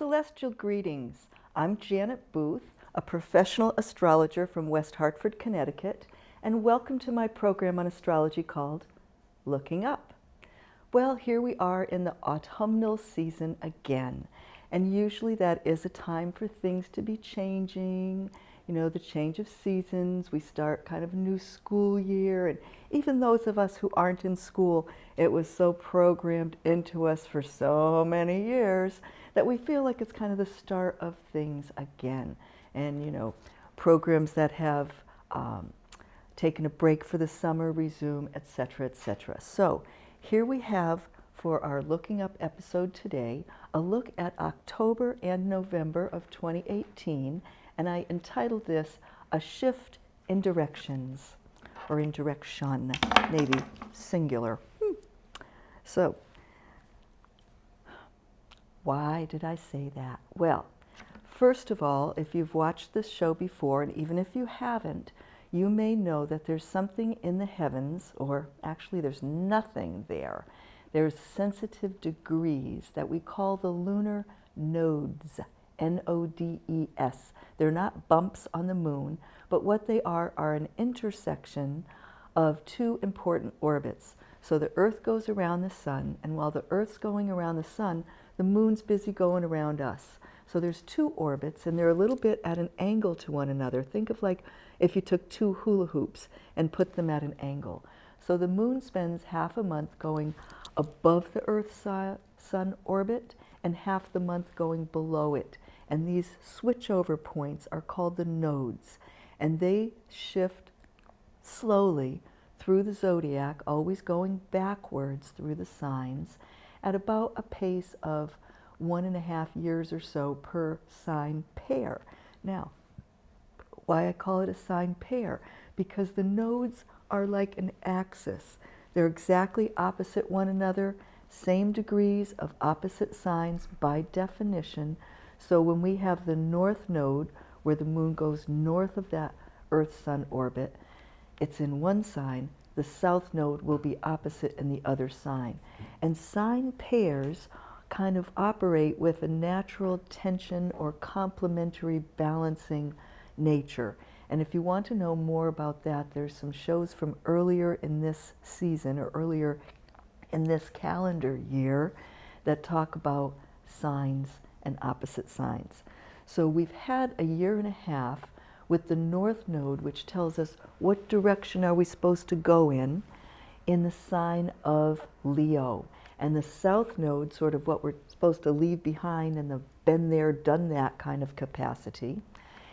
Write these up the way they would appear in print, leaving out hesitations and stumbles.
Celestial greetings. I'm Janet Booth, a professional astrologer from West Hartford, Connecticut, and welcome to my program on astrology called Looking Up. Well, here we are in the autumnal season again, and usually that is a time for things to be changing. You know, the change of seasons, we start kind of a new school year, and even those of us who aren't in school, it was so programmed into us for so many years that we feel like it's kind of the start of things again. And, you know, programs that have taken a break for the summer resume, etc., etc. So here we have, for our Looking Up episode today, a look at October and November of 2018, and I entitled this A Shift in Directions, or in direction, maybe singular. So, why did I say that? Well, first of all, if you've watched this show before, and even if you haven't, you may know that there's something in the heavens, or actually there's nothing there. There's sensitive degrees that we call the lunar nodes, N-O-D-E-S. They're not bumps on the moon, but what they are an intersection of two important orbits. So the Earth goes around the sun, and while the Earth's going around the sun, the moon's busy going around us. So there's two orbits, and they're a little bit at an angle to one another. Think of like if you took two hula hoops and put them at an angle. So the moon spends half a month going above the Earth's sun orbit and half the month going below it. And these switchover points are called the nodes, and they shift slowly through the zodiac, always going backwards through the signs at about a pace of 1.5 years or so per sign pair. Now, why I call it a sign pair? Because the nodes are like an axis. They're exactly opposite one another, same degrees of opposite signs by definition. So when we have the north node, where the moon goes north of that Earth-Sun orbit, it's in one sign. The south node will be opposite in the other sign. And sign pairs kind of operate with a natural tension or complementary balancing nature. And if you want to know more about that, there's some shows from earlier in this season or earlier in this calendar year that talk about signs and opposite signs. So we've had a 1.5 years with the North Node, which tells us what direction are we supposed to go in the sign of Leo. And the South Node, sort of what we're supposed to leave behind in the been there, done that kind of capacity,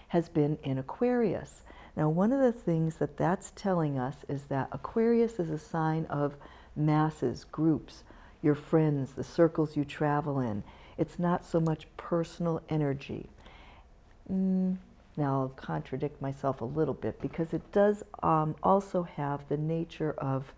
has been in Aquarius. Now, one of the things that that's telling us is that Aquarius is a sign of masses, groups, your friends, the circles you travel in. It's not so much personal energy. Now, I'll contradict myself a little bit because it does also have the nature of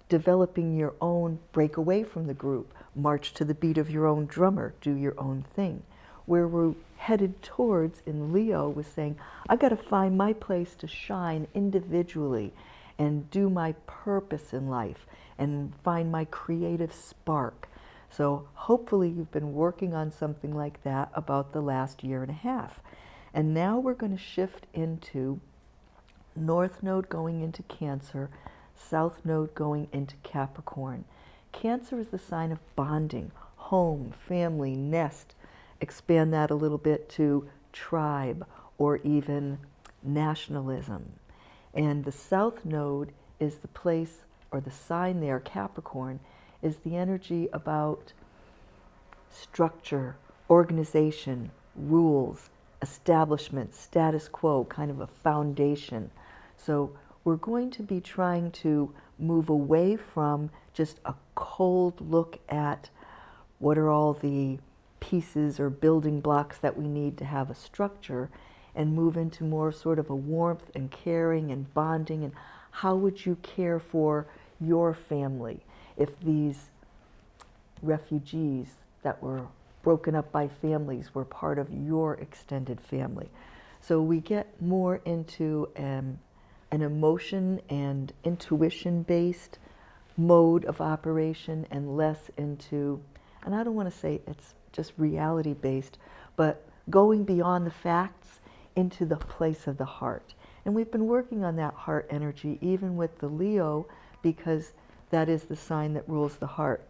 developing your own, break away from the group, march to the beat of your own drummer, do your own thing. Where we're headed towards in Leo was saying, I got to find my place to shine individually and do my purpose in life and find my creative spark. So hopefully you've been working on something like that about the last 1.5 years. And now we're going to shift into North Node going into Cancer, South Node going into Capricorn. Cancer is the sign of bonding, home, family, nest. Expand that a little bit to tribe or even nationalism. And the South Node is the place, or the sign there, Capricorn, is the energy about structure, organization, rules, establishment, status quo, kind of a foundation. So we're going to be trying to move away from just a cold look at what are all the pieces or building blocks that we need to have a structure, and move into more sort of a warmth and caring and bonding, and how would you care for your family if these refugees that were broken up by families were part of your extended family. So we get more into an emotion and intuition based mode of operation and less into and I don't want to say it's just reality based, but going beyond the facts into the place of the heart. And we've been working on that heart energy even with the Leo, because that is the sign that rules the heart.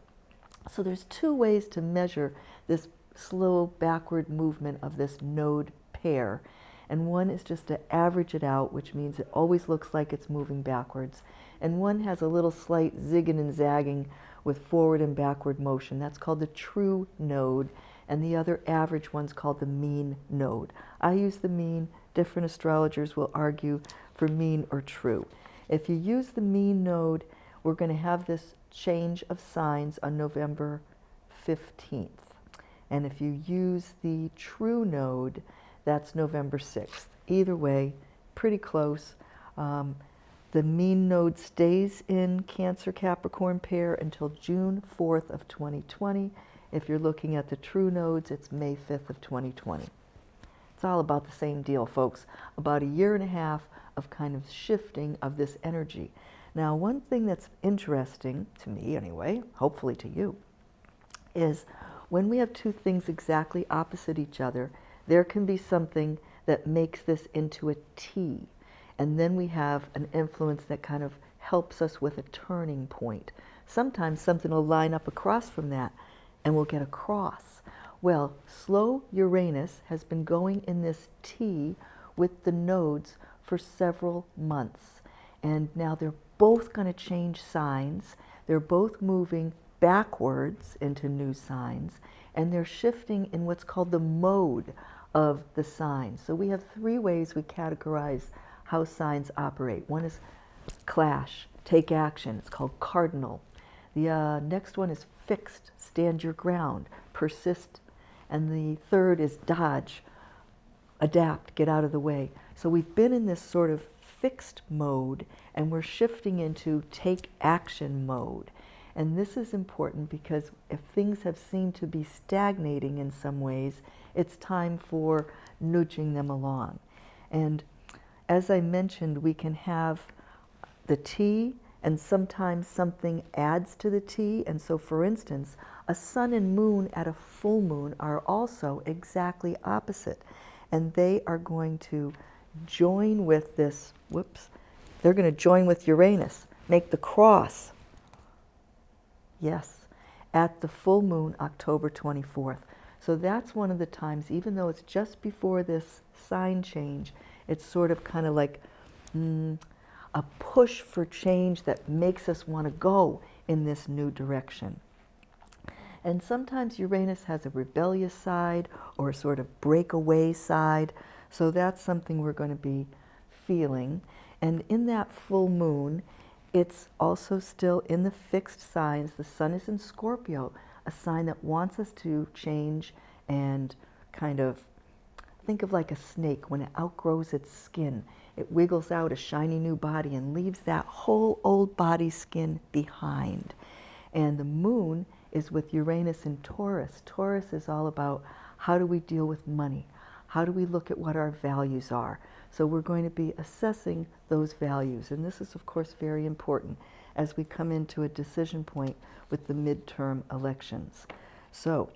So there's two ways to measure this slow backward movement of this node pair. And one is just to average it out, which means it always looks like it's moving backwards. And one has a little slight zigging and zagging with forward and backward motion. That's called the true node. And the other average one's called the mean node. I use the mean. Different astrologers will argue for mean or true. If you use the mean node, we're going to have this change of signs on November 15th. And if you use the true node, that's November 6th. Either way, pretty close. The mean node stays in Cancer Capricorn pair until June 4th of 2020. If you're looking at the true nodes, it's May 5th of 2020. It's all about the same deal, folks. About a year and a half of kind of shifting of this energy. Now, one thing that's interesting, to me anyway, hopefully to you, is when we have two things exactly opposite each other, there can be something that makes this into a T. And then we have an influence that kind of helps us with a turning point. Sometimes something will line up across from that and we'll get a cross. Well, slow Uranus has been going in this T with the nodes for several months. And now they're both going to change signs. They're both moving backwards into new signs. And they're shifting in what's called the mode of the signs. So we have three ways we categorize how signs operate. One is clash, take action. It's called cardinal. The next one is fixed, stand your ground, persist. And the third is dodge, adapt, get out of the way. So we've been in this sort of fixed mode, and we're shifting into take action mode. And this is important because if things have seemed to be stagnating in some ways, it's time for nudging them along. And as I mentioned, we can have the T, and sometimes something adds to the T. And so, for instance, a sun and moon at a full moon are also exactly opposite. And they are going to join with this, they're going to join with Uranus, make the cross. Yes, at the full moon, October 24th. So that's one of the times, even though it's just before this sign change, it's sort of kind of like a push for change that makes us want to go in this new direction. And sometimes Uranus has a rebellious side or a sort of breakaway side. So that's something we're going to be feeling. And in that full moon, it's also still in the fixed signs. The sun is in Scorpio, a sign that wants us to change and kind of think of like a snake when it outgrows its skin. It wiggles out a shiny new body and leaves that whole old body skin behind. And the moon is with Uranus in Taurus. Taurus is all about how do we deal with money? How do we look at what our values are? So we're going to be assessing those values. And this is, of course, very important as we come into a decision point with the midterm elections. So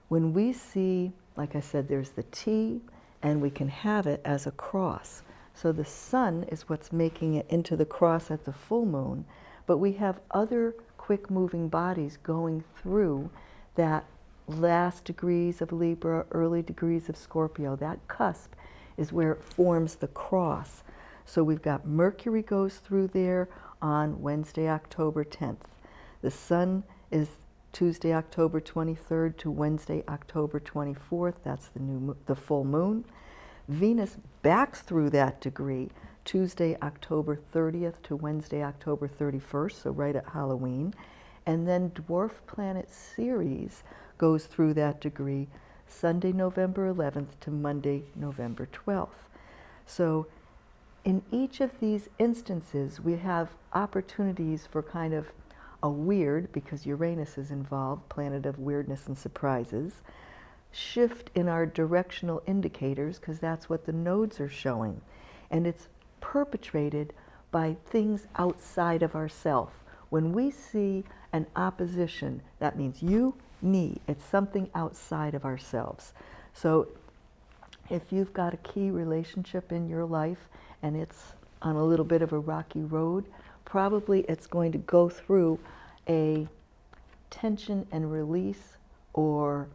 when we see, like I said, there's the T, and we can have it as a cross. So the sun is what's making it into the cross at the full moon, but we have other quick moving bodies going through that last degrees of Libra, early degrees of Scorpio. That cusp is where it forms the cross. So we've got Mercury goes through there on Wednesday, October 10th. The sun is Tuesday, October 23rd to Wednesday, October 24th. That's the full moon. Venus backs through that degree Tuesday, October 30th to Wednesday, October 31st, so right at Halloween. And then dwarf planet Ceres goes through that degree Sunday, November 11th to Monday, November 12th. So in each of these instances, we have opportunities for kind of a weird, because Uranus is involved, planet of weirdness and surprises, shift in our directional indicators, because that's what the nodes are showing. And it's perpetrated by things outside of ourself. When we see an opposition, that means you me. It's something outside of ourselves. So if you've got a key relationship in your life and it's on a little bit of a rocky road, probably it's going to go through a tension and release, or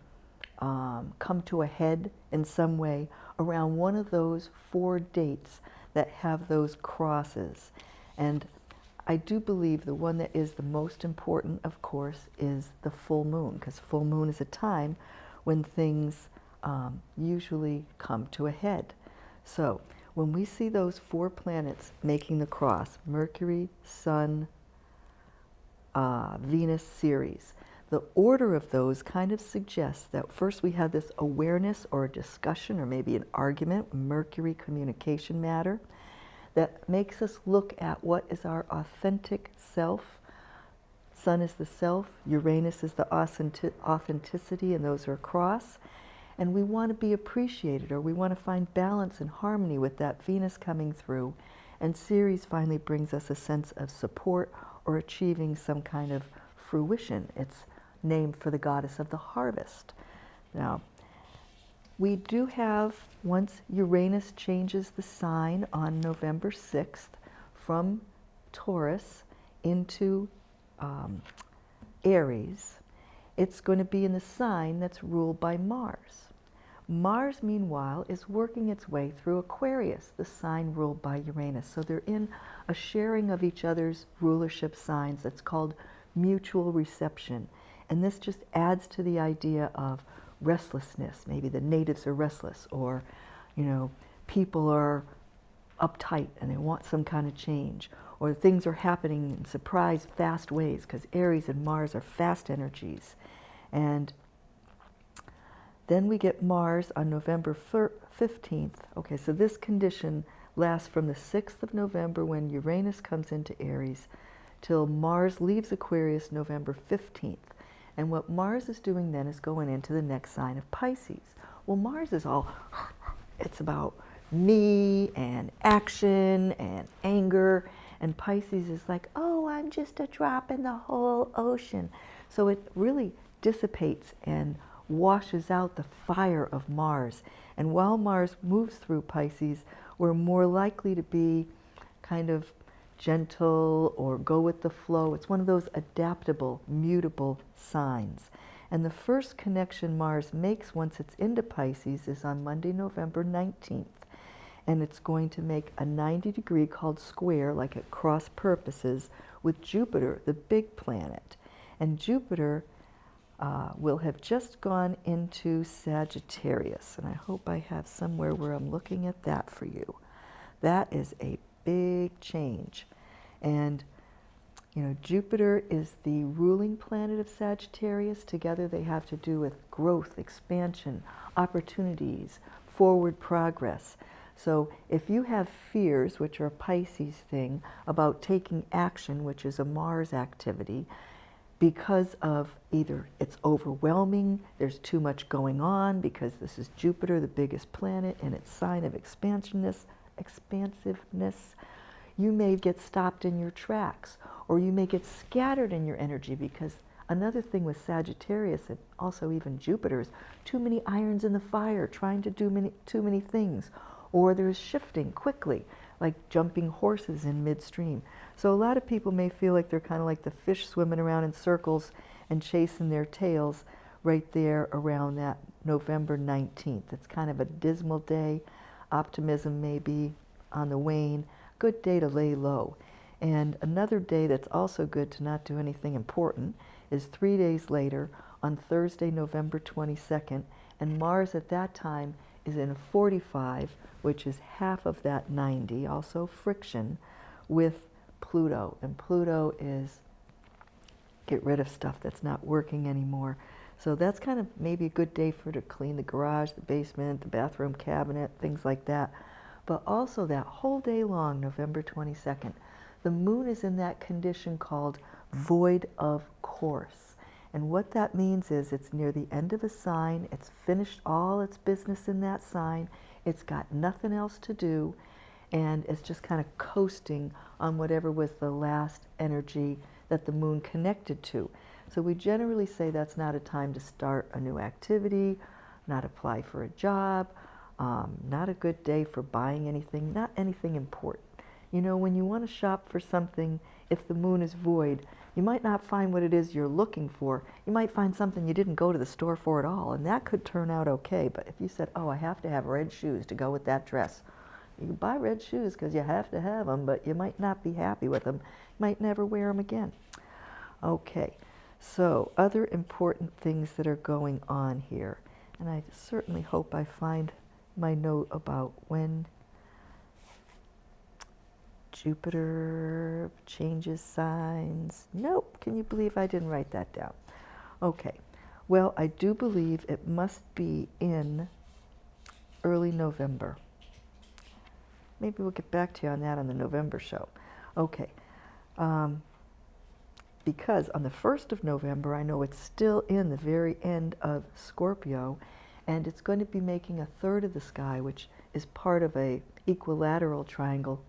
come to a head in some way around one of those 4 dates that have those crosses. And I do believe the one that is the most important, of course, is the full moon, because full moon is a time when things usually come to a head. So when we see those 4 planets making the cross, Mercury, Sun, Venus, Ceres, the order of those kind of suggests that first we have this awareness or a discussion or maybe an argument, Mercury, communication matter, that makes us look at what is our authentic self. Sun is the self, Uranus is the authenticity, and those are cross. And we want to be appreciated, or we want to find balance and harmony with that Venus coming through. And Ceres finally brings us a sense of support or achieving some kind of fruition. It's named for the goddess of the harvest. Now, we do have, once Uranus changes the sign on November 6th from Taurus into Aries, it's going to be in the sign that's ruled by Mars. Mars, meanwhile, is working its way through Aquarius, the sign ruled by Uranus. So they're in a sharing of each other's rulership signs that's called mutual reception. And this just adds to the idea of restlessness. Maybe the natives are restless, or, people are uptight and they want some kind of change, or things are happening in surprise, fast ways, because Aries and Mars are fast energies. And then we get Mars on November 15th. Okay, so this condition lasts from the 6th of November, when Uranus comes into Aries, till Mars leaves Aquarius November 15th. And what Mars is doing then is going into the next sign of Pisces. Well, Mars is all, it's about me and action and anger. And Pisces is like, oh, I'm just a drop in the whole ocean. So it really dissipates and washes out the fire of Mars. And while Mars moves through Pisces, we're more likely to be kind of gentle or go with the flow. It's one of those adaptable, mutable signs. And the first connection Mars makes once it's into Pisces is on Monday, November 19th. And it's going to make a 90-degree called square, like at cross purposes, with Jupiter, the big planet. And Jupiter will have just gone into Sagittarius. And I hope I have somewhere where I'm looking at that for you. That is a big change. And, Jupiter is the ruling planet of Sagittarius. Together they have to do with growth, expansion, opportunities, forward progress. So if you have fears, which are a Pisces thing, about taking action, which is a Mars activity, because of either it's overwhelming, there's too much going on, because this is Jupiter, the biggest planet, and its sign of expansiveness, you may get stopped in your tracks, or you may get scattered in your energy, because another thing with Sagittarius, and also even Jupiter, is too many irons in the fire, trying to do too many things, or there's shifting quickly, like jumping horses in midstream. So a lot of people may feel like they're kind of like the fish swimming around in circles and chasing their tails right there around that November 19th. It's kind of a dismal day. Optimism may be on the wane. Good day to lay low. And another day that's also good to not do anything important is 3 days later, on Thursday, November 22nd, and Mars at that time is in 45, which is half of that 90, also friction, with Pluto. And Pluto is get rid of stuff that's not working anymore. So that's kind of maybe a good day for to clean the garage, the basement, the bathroom cabinet, things like that. But also that whole day long, November 22nd, the moon is in that condition called void of course. And what that means is it's near the end of a sign, it's finished all its business in that sign, it's got nothing else to do, and it's just kind of coasting on whatever was the last energy that the moon connected to. So we generally say that's not a time to start a new activity, not apply for a job, not a good day for buying anything, not anything important. You know, when you want to shop for something, if the moon is void, you might not find what it is you're looking for. You might find something you didn't go to the store for at all, and that could turn out okay. But if you said, oh, I have to have red shoes to go with that dress, you can buy red shoes because you have to have them, but you might not be happy with them. You might never wear them again. Okay, so other important things that are going on here. And I certainly hope I find my note about when Jupiter changes signs. Nope, can you believe I didn't write that down? Okay, well, I do believe it must be in early November. Maybe we'll get back to you on that on the November show. Okay, because on the 1st of November, I know it's still in the very end of Scorpio, and it's going to be making a third of the sky, which is part of a equilateral triangle,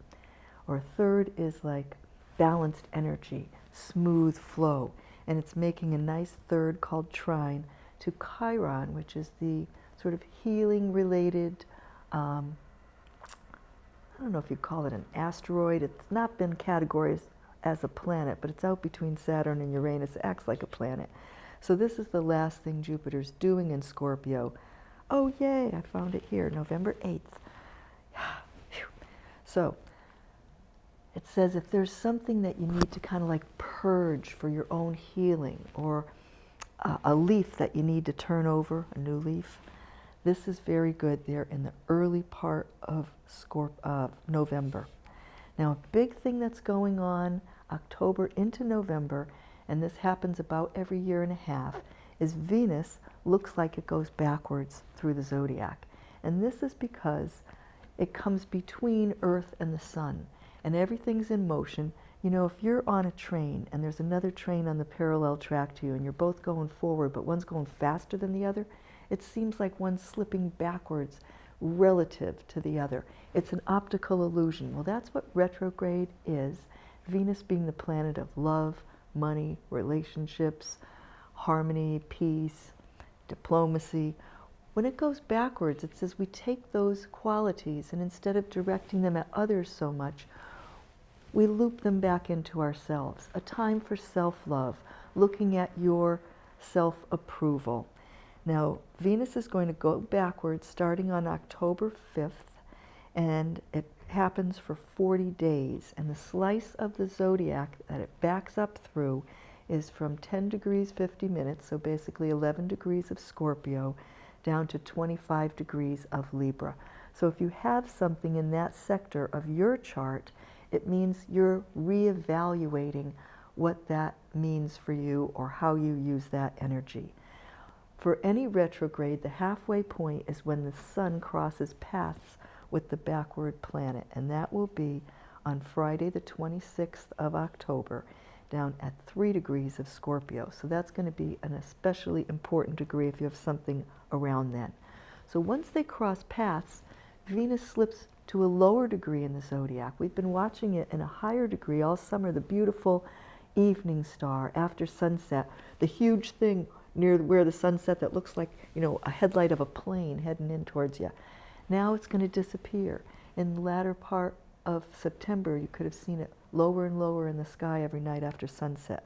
or a third is like balanced energy, smooth flow, and it's making a nice third called trine to Chiron, which is the sort of healing related, I don't know if you call it an asteroid. It's not been categorized as a planet, but it's out between Saturn and Uranus. It acts like a planet. So this is the last thing Jupiter's doing in Scorpio. Oh, yay, I found it here, November 8th. So it says if there's something that you need to kind of like purge for your own healing, or a leaf that you need to turn over, a new leaf, this is very good there in the early part of November. Now, a big thing that's going on October into November, and this happens about every year and a half, is Venus looks like it goes backwards through the zodiac. And this is because it comes between Earth and the Sun, and everything's in motion. You know, if you're on a train and there's another train on the parallel track to you, and you're both going forward, but one's going faster than the other, it seems like one's slipping backwards relative to the other. It's an optical illusion. Well, that's what retrograde is. Venus being the planet of love, money, relationships, harmony, peace, diplomacy. When it goes backwards, it says we take those qualities and instead of directing them at others so much, we loop them back into ourselves. A time for self-love, looking at your self-approval. Now, Venus is going to go backwards starting on October 5th, and it happens for 40 days. And the slice of the zodiac that it backs up through is from 10 degrees 50 minutes, so basically 11 degrees of Scorpio, down to 25 degrees of Libra. So if you have something in that sector of your chart, it means you're reevaluating what that means for you or how you use that energy. For any retrograde, the halfway point is when the sun crosses paths with the backward planet, and that will be on Friday the 26th of October, down at 3 degrees of Scorpio. So that's going to be an especially important degree if you have something around then. So once they cross paths, Venus slips to a lower degree in the zodiac. We've been watching it in a higher degree all summer, the beautiful evening star after sunset, the huge thing near where the sunset that looks like, you know, a headlight of a plane heading in towards you. Now it's going to disappear. In the latter part of September, you could have seen it lower and lower in the sky every night after sunset.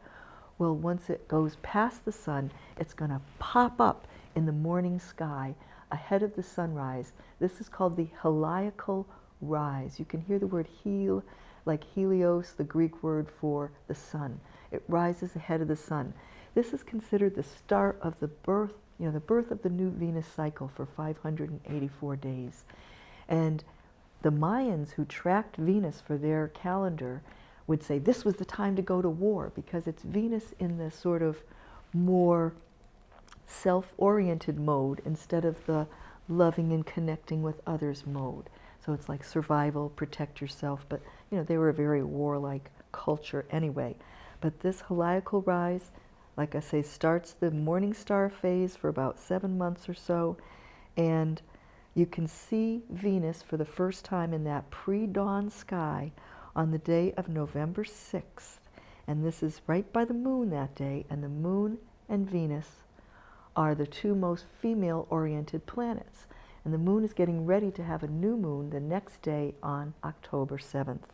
Well, once it goes past the sun, it's going to pop up in the morning sky ahead of the sunrise. This is called the heliacal rise. You can hear the word hel, like Helios, the Greek word for the sun. It rises ahead of the sun. This is considered the start of the birth, the birth of the new Venus cycle for 584 days. And the Mayans who tracked Venus for their calendar would say this was the time to go to war because it's Venus in the sort of more self-oriented mode instead of the loving and connecting with others mode. So it's like survival, protect yourself, but they were a very warlike culture anyway. But this heliacal rise, like I say, starts the morning star phase for about 7 months or so, and you can see Venus for the first time in that pre-dawn sky on the day of November 6th. And this is right by the moon that day, and the moon and Venus are the two most female-oriented planets. And the moon is getting ready to have a new moon the next day on October 7th.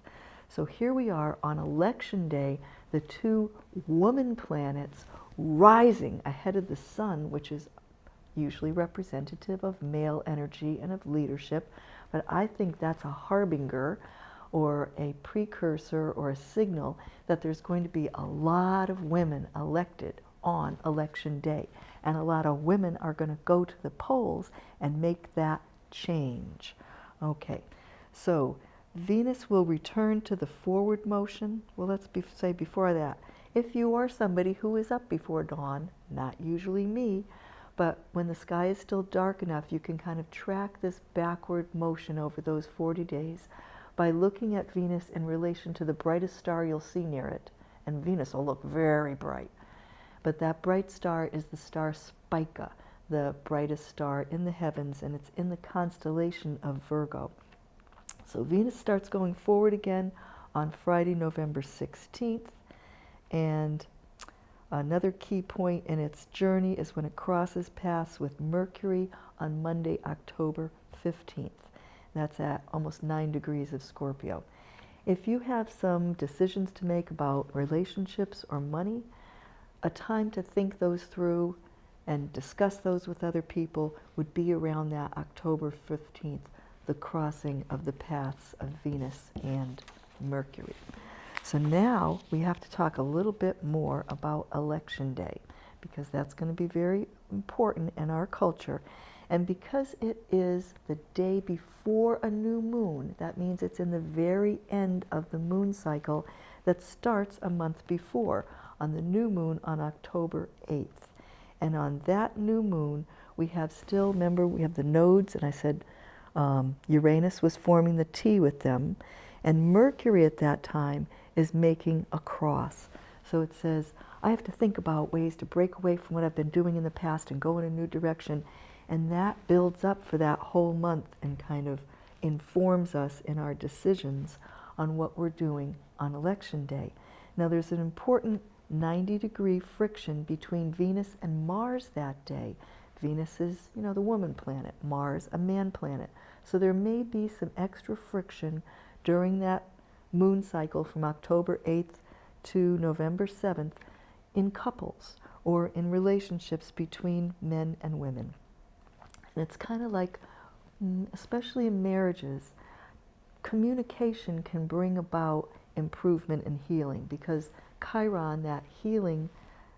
So here we are on election day, the two woman planets rising ahead of the sun, which is usually representative of male energy and of leadership. But I think that's a harbinger or a precursor or a signal that there's going to be a lot of women elected on election day. And a lot of women are going to go to the polls and make that change. Okay, so Venus will return to the forward motion. Well, let's say before that, if you are somebody who is up before dawn, not usually me, but when the sky is still dark enough, you can kind of track this backward motion over those 40 days by looking at Venus in relation to the brightest star you'll see near it. And Venus will look very bright. But that bright star is the star Spica, the brightest star in the heavens, and it's in the constellation of Virgo. So Venus starts going forward again on Friday, November 16th. And another key point in its journey is when it crosses paths with Mercury on Monday, October 15th. That's at almost 9 degrees of Scorpio. If you have some decisions to make about relationships or money, a time to think those through and discuss those with other people would be around that October 15th, the crossing of the paths of Venus and Mercury. So now we have to talk a little bit more about election day, because that's going to be very important in our culture. And because it is the day before a new moon, that means it's in the very end of the moon cycle that starts a month before, on the new moon on October 8th. And on that new moon, we have still, remember, we have the nodes, and I said Uranus was forming the T with them, and Mercury at that time is making a cross. So it says, I have to think about ways to break away from what I've been doing in the past and go in a new direction. And that builds up for that whole month and kind of informs us in our decisions on what we're doing on election day. Now there's an important 90-degree friction between Venus and Mars that day. Venus is, the woman planet, Mars, a man planet. So there may be some extra friction during that moon cycle from October 8th to November 7th in couples or in relationships between men and women. And it's kind of like, especially in marriages, communication can bring about improvement and healing, because Chiron, that healing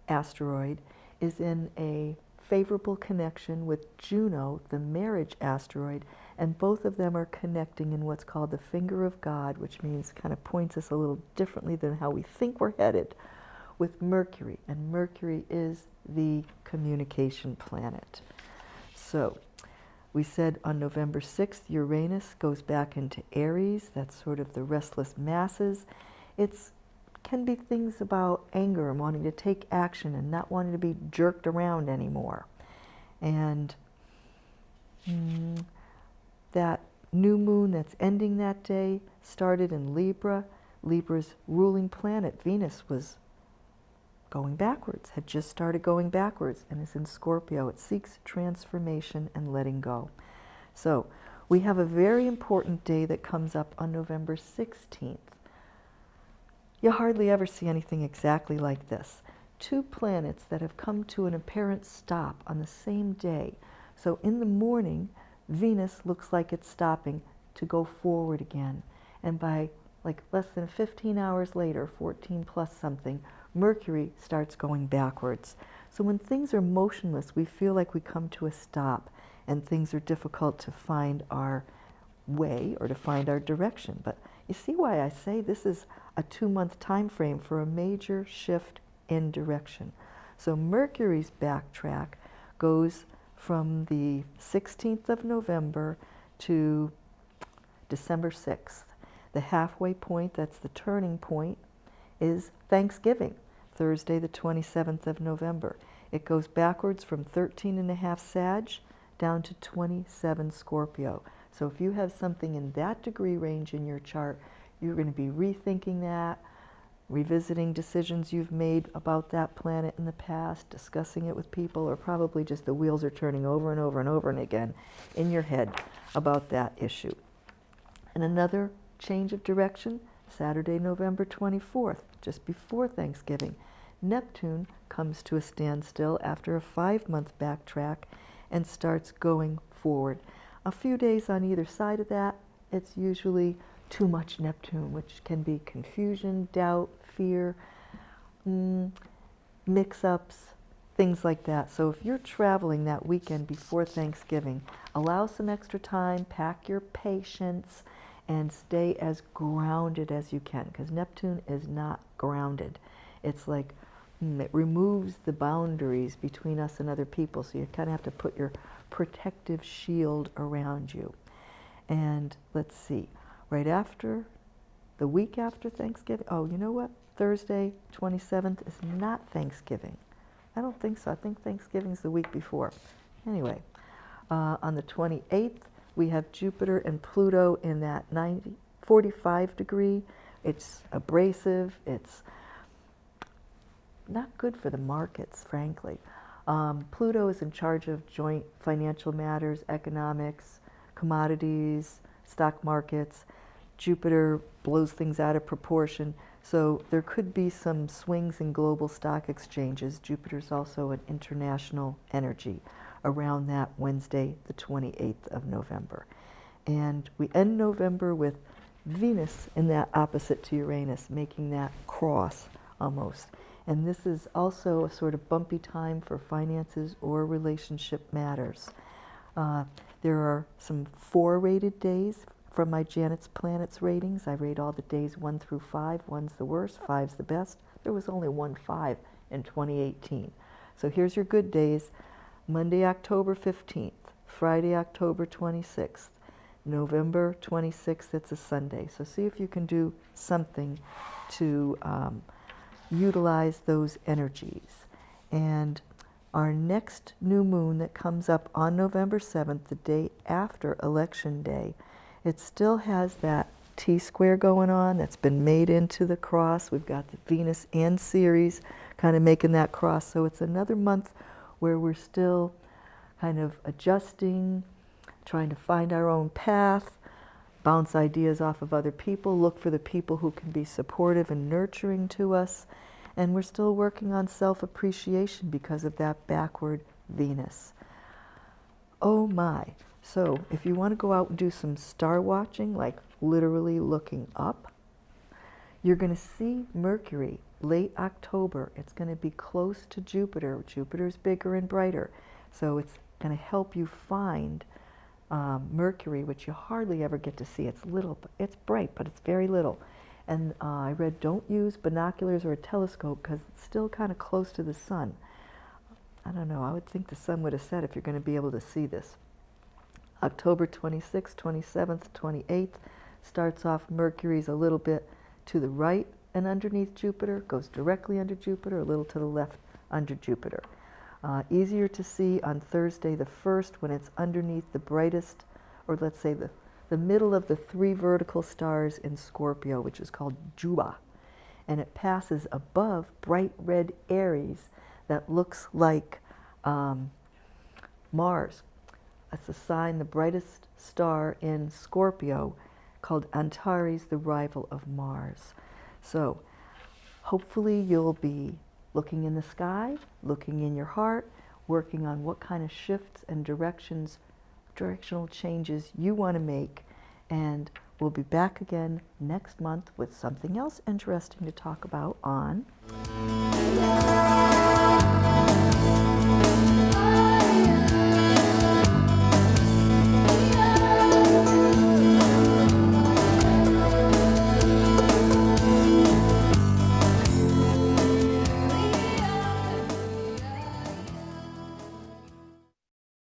asteroid, is in a favorable connection with Juno, the marriage asteroid, and both of them are connecting in what's called the finger of God, which means kind of points us a little differently than how we think we're headed, with Mercury. And Mercury is the communication planet. So we said on November 6th, Uranus goes back into Aries. That's sort of the restless masses. It's can be things about anger and wanting to take action and not wanting to be jerked around anymore. And that new moon that's ending that day started in Libra. Libra's ruling planet, Venus, was going backwards, had just started going backwards, and is in Scorpio. It seeks transformation and letting go. So we have a very important day that comes up on November 16th. You hardly ever see anything exactly like this. Two planets that have come to an apparent stop on the same day. So in the morning, Venus looks like it's stopping to go forward again. And by like less than 15 hours later, 14 plus something, Mercury starts going backwards. So when things are motionless, we feel like we come to a stop and things are difficult to find our way or to find our direction. But you see why I say this is a 2-month time frame for a major shift in direction. So Mercury's backtrack goes from the 16th of November to December 6th. The halfway point, that's the turning point, is Thanksgiving, Thursday the 27th of November. It goes backwards from 13.5 Sag down to 27 Scorpio. So if you have something in that degree range in your chart, you're going to be rethinking that, revisiting decisions you've made about that planet in the past, discussing it with people, or probably just the wheels are turning over and over and over and again in your head about that issue. And another change of direction, Saturday, November 24th, just before Thanksgiving. Neptune comes to a standstill after a 5-month backtrack and starts going forward. A few days on either side of that, it's usually too much Neptune, which can be confusion, doubt, fear, mix-ups, things like that. So if you're traveling that weekend before Thanksgiving, allow some extra time, pack your patience, and stay as grounded as you can, because Neptune is not grounded. It's like, it removes the boundaries between us and other people, so you kind of have to put your protective shield around you. And let's see, right after, the week after Thanksgiving, oh, you know what? Thursday, 27th is not Thanksgiving. I don't think so. I think Thanksgiving's the week before. Anyway, on the 28th, we have Jupiter and Pluto in that 45 degree. It's abrasive. It's not good for the markets, frankly. Pluto is in charge of joint financial matters, economics, commodities, stock markets. Jupiter blows things out of proportion. So there could be some swings in global stock exchanges. Jupiter's also an international energy around that Wednesday, the 28th of November. And we end November with Venus in that opposite to Uranus, making that cross almost. And this is also a sort of bumpy time for finances or relationship matters. There are some 4-rated days from my Janet's Planets ratings. I rate all the days 1 through 5. 1's the worst, 5's the best. There was only 1 5 in 2018. So here's your good days. Monday, October 15th, Friday, October 26th, November 26th, it's a Sunday. So see if you can do something to utilize those energies. And our next new moon that comes up on November 7th, the day after Election Day, it still has that T-square going on that's been made into the cross. We've got the Venus and Ceres kind of making that cross. So it's another month where we're still kind of adjusting, trying to find our own path, bounce ideas off of other people, look for the people who can be supportive and nurturing to us. And we're still working on self-appreciation because of that backward Venus. Oh my. So if you want to go out and do some star watching, like literally looking up, you're going to see Mercury late October. It's going to be close to Jupiter. Jupiter's bigger and brighter. So it's going to help you find Mercury, which you hardly ever get to see. It's little, it's bright, but it's very little. And I read don't use binoculars or a telescope because it's still kind of close to the sun. I don't know, I would think the sun would have set if you're going to be able to see this. October 26th, 27th, 28th starts off Mercury's a little bit to the right and underneath Jupiter, goes directly under Jupiter, a little to the left under Jupiter. Easier to see on Thursday the 1st when it's underneath the brightest, or let's say the middle of the 3 vertical stars in Scorpio, which is called Juba. And it passes above bright red Aries that looks like Mars. That's a sign, the brightest star in Scorpio, called Antares, the rival of Mars. So hopefully you'll be looking in the sky, looking in your heart, working on what kind of shifts and directional changes you want to make. And we'll be back again next month with something else interesting to talk about on